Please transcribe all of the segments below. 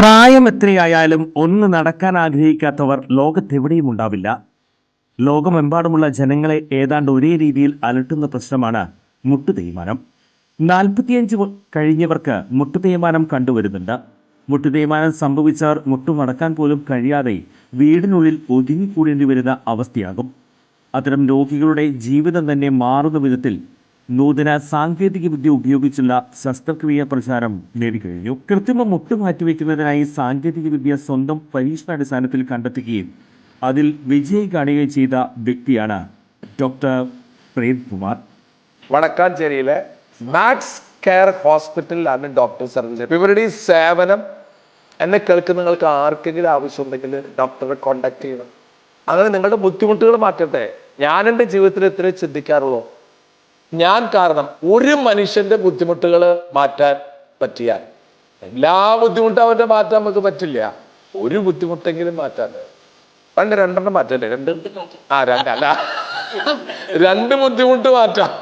പ്രായം എത്രയായാലും ഒന്ന് നടക്കാൻ ആഗ്രഹിക്കാത്തവർ ലോകത്തെവിടെയും ഉണ്ടാവില്ല. ലോകമെമ്പാടുമുള്ള ജനങ്ങളെ ഏതാണ്ട് ഒരേ രീതിയിൽ അലട്ടുന്ന പ്രശ്നമാണ് മുട്ടുതേയ്മാനം. 45 കഴിഞ്ഞവർക്ക് മുട്ടുതേയ്മാനം കണ്ടുവരുന്നുണ്ട്. മുട്ടുതേയ്മാനം സംഭവിച്ചവർ മുട്ടുമടക്കാൻ പോലും കഴിയാതെ വീടിനുള്ളിൽ ഒതുങ്ങിക്കൂടേണ്ടി വരുന്ന അവസ്ഥയാകും. അത്തരം രോഗികളുടെ ജീവിതം തന്നെ മാറുന്ന വിധത്തിൽ നൂതന സാങ്കേതിക വിദ്യ ഉപയോഗിച്ചുള്ള ശസ്ത്രക്രിയ പ്രചാരം നേടിക്കഴിഞ്ഞു. കൃത്രിമ മുട്ട് മാറ്റിവെക്കുന്നതിനായി സാങ്കേതിക വിദ്യ സ്വന്തം പരീക്ഷണാടിസ്ഥാനത്തിൽ കണ്ടെത്തുകയും അതിൽ വിജയം കാണുകയും ചെയ്ത വ്യക്തിയാണ് ഡോക്ടർ പ്രേംകുമാർ. വടക്കാഞ്ചേരിയിലെ മാക്സ് കെയർ ഹോസ്പിറ്റലിലാണ് ഡോക്ടർ സർജറി. ഇവരുടെ ഈ സേവനം എന്നെ കേൾക്കുന്ന നിങ്ങൾക്ക് ആർക്കെങ്കിലും ആവശ്യമുണ്ടെങ്കിൽ ഡോക്ടറെ കോണ്ടാക്ട് ചെയ്യണം. അങ്ങനെ നിങ്ങളുടെ ബുദ്ധിമുട്ടുകൾ മാറ്റട്ടെ. ഞാൻ എൻ്റെ ജീവിതത്തിൽ ഇത്രയും ചിന്തിക്കാറുള്ളൂ. ഞാൻ കാരണം ഒരു മനുഷ്യന്റെ ബുദ്ധിമുട്ടുകൾ മാറ്റാൻ പറ്റിയാൽ, എല്ലാ ബുദ്ധിമുട്ടും അവന്റെ മാറ്റാൻ നമുക്ക് പറ്റില്ല, ഒരു ബുദ്ധിമുട്ടെങ്കിലും മാറ്റാൻ. പണ്ട് 2 മാറ്റല്ലേ? രണ്ട് ബുദ്ധിമുട്ട് മാറ്റാം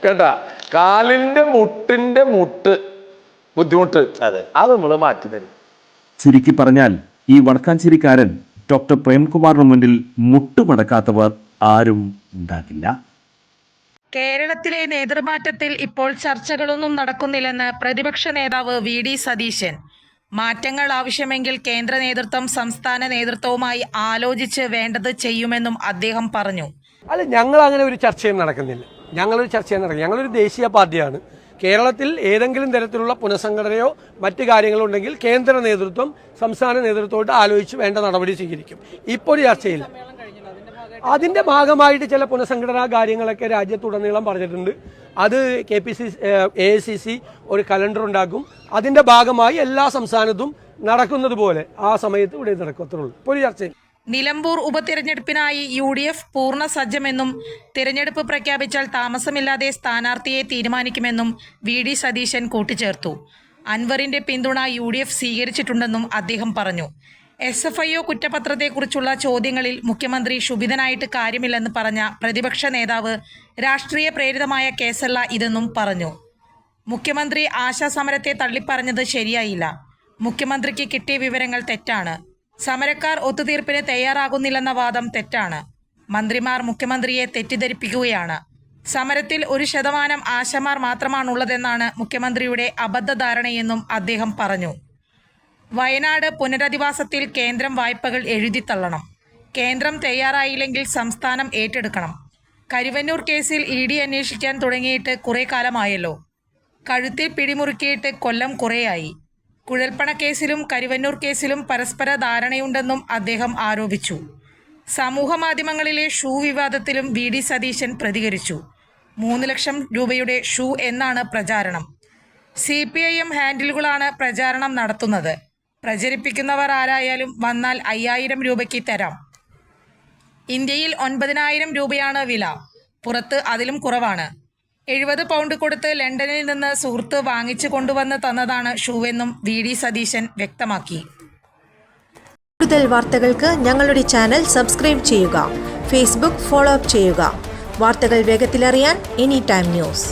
കേട്ടാ. കാലിന്റെ മുട്ടിന്റെ ബുദ്ധിമുട്ട് അത് നമ്മൾ മാറ്റി തരും. ചുരുക്കി പറഞ്ഞാൽ ഈ വടക്കാഞ്ചേരിക്കാരൻ ഡോക്ടർ പ്രേംകുമാറിന് മുന്നിൽ മുട്ടുമടക്കാത്തവർ ആരും ഉണ്ടാകില്ല. കേരളത്തിലെ നേതൃമാറ്റത്തിൽ ഇപ്പോൾ ചർച്ചകളൊന്നും നടക്കുന്നില്ലെന്ന് പ്രതിപക്ഷ നേതാവ് VD സതീശൻ. മാറ്റങ്ങൾ ആവശ്യമെങ്കിൽ കേന്ദ്ര നേതൃത്വം സംസ്ഥാന നേതൃത്വവുമായി ആലോചിച്ച് വേണ്ടത് ചെയ്യുമെന്നും അദ്ദേഹം പറഞ്ഞു. അല്ല, ഞങ്ങൾ അങ്ങനെ ഒരു ചർച്ചയും നടക്കുന്നില്ല. ഞങ്ങളൊരു ദേശീയ പാർട്ടിയാണ്. കേരളത്തിൽ ഏതെങ്കിലും തരത്തിലുള്ള പുനഃസംഘടനയോ മറ്റു കാര്യങ്ങളോ ഉണ്ടെങ്കിൽ കേന്ദ്ര നേതൃത്വം സംസ്ഥാന നേതൃത്വമായിട്ട് ആലോചിച്ച് വേണ്ട നടപടി സ്വീകരിക്കും. ഇപ്പോൾ ഒരു ചർച്ചയില്ല. അതിന്റെ ഭാഗമായിട്ട് ചില പുനഃസംഘടനാ കാര്യങ്ങളൊക്കെ രാജ്യത്തുടനീളം പറഞ്ഞിട്ടുണ്ട്. അത് AICC ഒരു കലണ്ടർ ഉണ്ടാക്കും. അതിന്റെ ഭാഗമായി എല്ലാ സംസ്ഥാനത്തും നടക്കുന്നത് പോലെ ആ സമയത്ത് ഇവിടെ നടക്കത്തുള്ളൂ. ഇപ്പോൾ ഒരു ചർച്ചയിൽ നിലമ്പൂർ ഉപതിരഞ്ഞെടുപ്പിനായി UDF പൂർണ്ണ സജ്ജമെന്നും തിരഞ്ഞെടുപ്പ് പ്രഖ്യാപിച്ചാൽ താമസമില്ലാതെ സ്ഥാനാർത്ഥിയെ തീരുമാനിക്കുമെന്നും VD സതീശൻ കൂട്ടിച്ചേർത്തു. അൻവറിന്റെ പിന്തുണ UDF സ്വീകരിച്ചിട്ടുണ്ടെന്നും അദ്ദേഹം പറഞ്ഞു. SFIO കുറ്റപത്രത്തെക്കുറിച്ചുള്ള ചോദ്യങ്ങളിൽ മുഖ്യമന്ത്രി ക്ഷുഭിതനായിട്ട് കാര്യമില്ലെന്ന് പറഞ്ഞ പ്രതിപക്ഷ നേതാവ് രാഷ്ട്രീയ പ്രേരിതമായ കേസല്ല ഇതെന്നും പറഞ്ഞു. മുഖ്യമന്ത്രി ആശാസമരത്തെ തള്ളിപ്പറഞ്ഞത് ശരിയായില്ല. മുഖ്യമന്ത്രിക്ക് കിട്ടിയ വിവരങ്ങൾ തെറ്റാണ്. സമരക്കാർ ഒത്തുതീർപ്പിന് തയ്യാറാകുന്നില്ലെന്ന വാദം തെറ്റാണ്. മന്ത്രിമാർ മുഖ്യമന്ത്രിയെ തെറ്റിദ്ധരിപ്പിക്കുകയാണ്. സമരത്തിൽ 1% ആശമാർ മാത്രമാണുള്ളതെന്നാണ് മുഖ്യമന്ത്രിയുടെ അബദ്ധധാരണയെന്നും അദ്ദേഹം പറഞ്ഞു. വയനാട് പുനരധിവാസത്തിൽ കേന്ദ്രം വായ്പകൾ എഴുതിത്തള്ളണം. കേന്ദ്രം തയ്യാറായില്ലെങ്കിൽ സംസ്ഥാനം ഏറ്റെടുക്കണം. കരുവന്നൂർ കേസിൽ ED അന്വേഷിക്കാൻ തുടങ്ങിയിട്ട് കുറേ കാലമായല്ലോ. കഴുത്തിൽ പിടിമുറുക്കിയിട്ട് കൊല്ലം കുറേയായി. കുഴൽപ്പണക്കേസിലും കരുവന്നൂർ കേസിലും പരസ്പര ധാരണയുണ്ടെന്നും അദ്ദേഹം ആരോപിച്ചു. സമൂഹ മാധ്യമങ്ങളിലെ ഷൂ വിവാദത്തിലും VD സതീശൻ പ്രതികരിച്ചു. 3 ലക്ഷം രൂപയുടെ ഷൂ എന്നാണ് പ്രചാരണം. CPIM ഹാൻഡിലുകളാണ് പ്രചാരണം നടത്തുന്നത്. പ്രചരിപ്പിക്കുന്നവർ ആരായാലും വന്നാൽ 5000 രൂപയ്ക്ക് തരാം. ഇന്ത്യയിൽ 9000 രൂപയാണ് വില. പുറത്ത് അതിലും കുറവാണ്. 70 പൗണ്ട് കൊടുത്ത് ലണ്ടനിൽ നിന്ന് സുഹൃത്ത് വാങ്ങിച്ചു കൊണ്ടുവന്ന് തന്നതാണ് ഷൂവെന്നും VD സതീശൻ വ്യക്തമാക്കി. കൂടുതൽ വാർത്തകൾക്ക് ഞങ്ങളുടെ ചാനൽ സബ്സ്ക്രൈബ് ചെയ്യുക. ഫേസ്ബുക്ക് ഫോളോ അപ്പ് ചെയ്യുക. വാർത്തകൾ വേഗത്തിലറിയാൻ Anytime News.